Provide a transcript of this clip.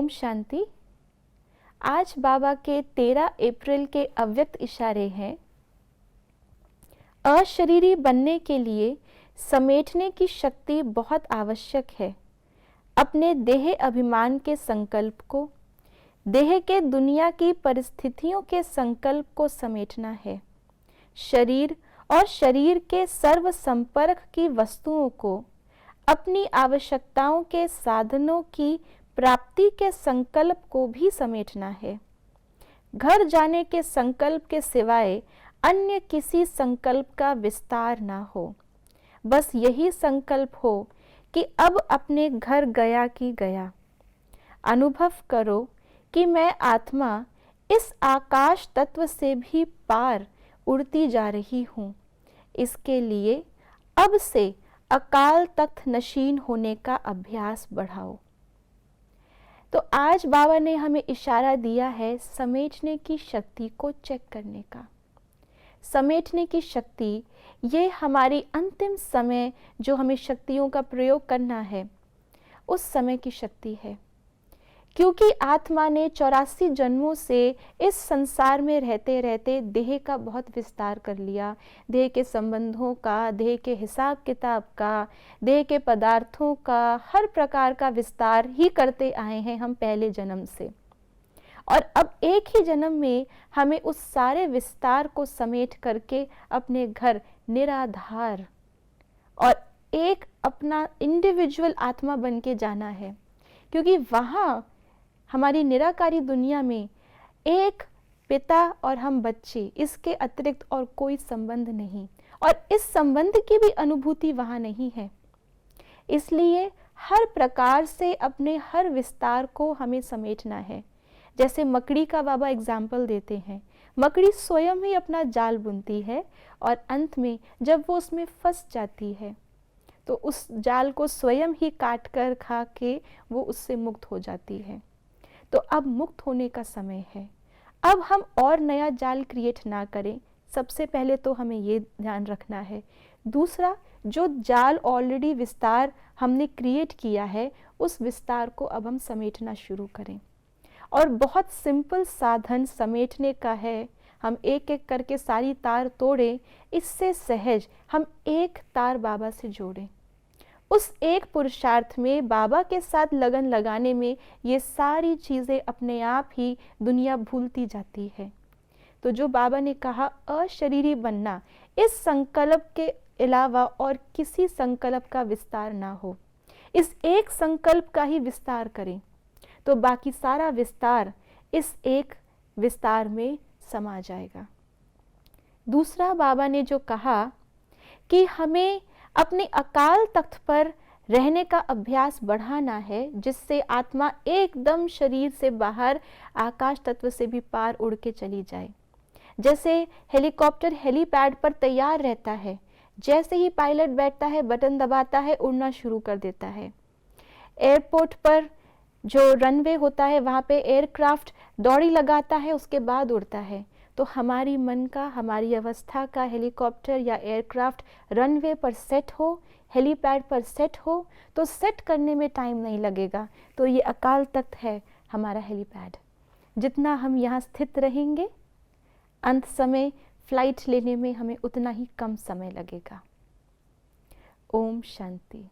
शांति। आज बाबा के 13 अप्रैल के अव्यक्त इशारे हैं। अशरीरी बनने के लिए समेटने की शक्ति बहुत आवश्यक है। अपने देह अभिमान के संकल्प को, देह के दुनिया की परिस्थितियों के संकल्प को समेटना है। शरीर और शरीर के सर्व संपर्क की वस्तुओं को अपनी आवश्यकताओं के साधनों की प्राप्ति के संकल्प को भी समेटना है। घर जाने के संकल्प के सिवाय अन्य किसी संकल्प का विस्तार ना हो। बस यही संकल्प हो कि अब अपने घर गया कि गया। अनुभव करो कि मैं आत्मा इस आकाश तत्व से भी पार उड़ती जा रही हूँ। इसके लिए अब से अकाल तख्त नशीन होने का अभ्यास बढ़ाओ। तो आज बाबा ने हमें इशारा दिया है समेटने की शक्ति को चेक करने का। समेटने की शक्ति, ये हमारी अंतिम समय जो हमें शक्तियों का प्रयोग करना है, उस समय की शक्ति है। क्योंकि आत्मा ने 84 जन्मों से इस संसार में रहते रहते देह का बहुत विस्तार कर लिया। देह के संबंधों का, देह के हिसाब किताब का, देह के पदार्थों का, हर प्रकार का विस्तार ही करते आए हैं हम पहले जन्म से। और अब एक ही जन्म में हमें उस सारे विस्तार को समेट करके अपने घर निराधार और एक अपना इंडिविजुअल आत्मा बन के जाना है। क्योंकि वहाँ हमारी निराकारी दुनिया में एक पिता और हम बच्चे, इसके अतिरिक्त और कोई संबंध नहीं, और इस संबंध की भी अनुभूति वहाँ नहीं है। इसलिए हर प्रकार से अपने हर विस्तार को हमें समेटना है। जैसे मकड़ी का बाबा एग्जाम्पल देते हैं। मकड़ी स्वयं ही अपना जाल बुनती है और अंत में जब वो उसमें फंस जाती है तो उस जाल को स्वयं ही काट कर खा के वो उससे मुक्त हो जाती है। तो अब मुक्त होने का समय है। अब हम और नया जाल क्रिएट ना करें। सबसे पहले तो हमें ये ध्यान रखना है। दूसरा, जो जाल ऑलरेडी विस्तार हमने क्रिएट किया है, उस विस्तार को अब हम समेटना शुरू करें। और बहुत सिंपल साधन समेटने का है। हम एक एक करके सारी तार तोड़ें, इससे सहज हम एक तार बाबा से जोड़ें। उस एक पुरुषार्थ में, बाबा के साथ लगन लगाने में, ये सारी चीज़ें अपने आप ही दुनिया भूलती जाती है। तो जो बाबा ने कहा अशरीरी बनना, इस संकल्प के अलावा और किसी संकल्प का विस्तार ना हो। इस एक संकल्प का ही विस्तार करें तो बाकी सारा विस्तार इस एक विस्तार में समा जाएगा। दूसरा, बाबा ने जो कहा कि हमें अपने अकाल तख्त पर रहने का अभ्यास बढ़ाना है, जिससे आत्मा एकदम शरीर से बाहर आकाश तत्व से भी पार उड़ के चली जाए। जैसे हेलीकॉप्टर हेलीपैड पर तैयार रहता है, जैसे ही पायलट बैठता है, बटन दबाता है, उड़ना शुरू कर देता है। एयरपोर्ट पर जो रनवे होता है, वहाँ पे एयरक्राफ्ट दौड़ी लगाता है, उसके बाद उड़ता है। तो हमारी मन का, हमारी अवस्था का हेलीकॉप्टर या एयरक्राफ्ट रनवे पर सेट हो, हेलीपैड पर सेट हो, तो सेट करने में टाइम नहीं लगेगा। तो ये अकाल तख्त है हमारा हेलीपैड। जितना हम यहाँ स्थित रहेंगे, अंत समय फ्लाइट लेने में हमें उतना ही कम समय लगेगा। ओम शांति।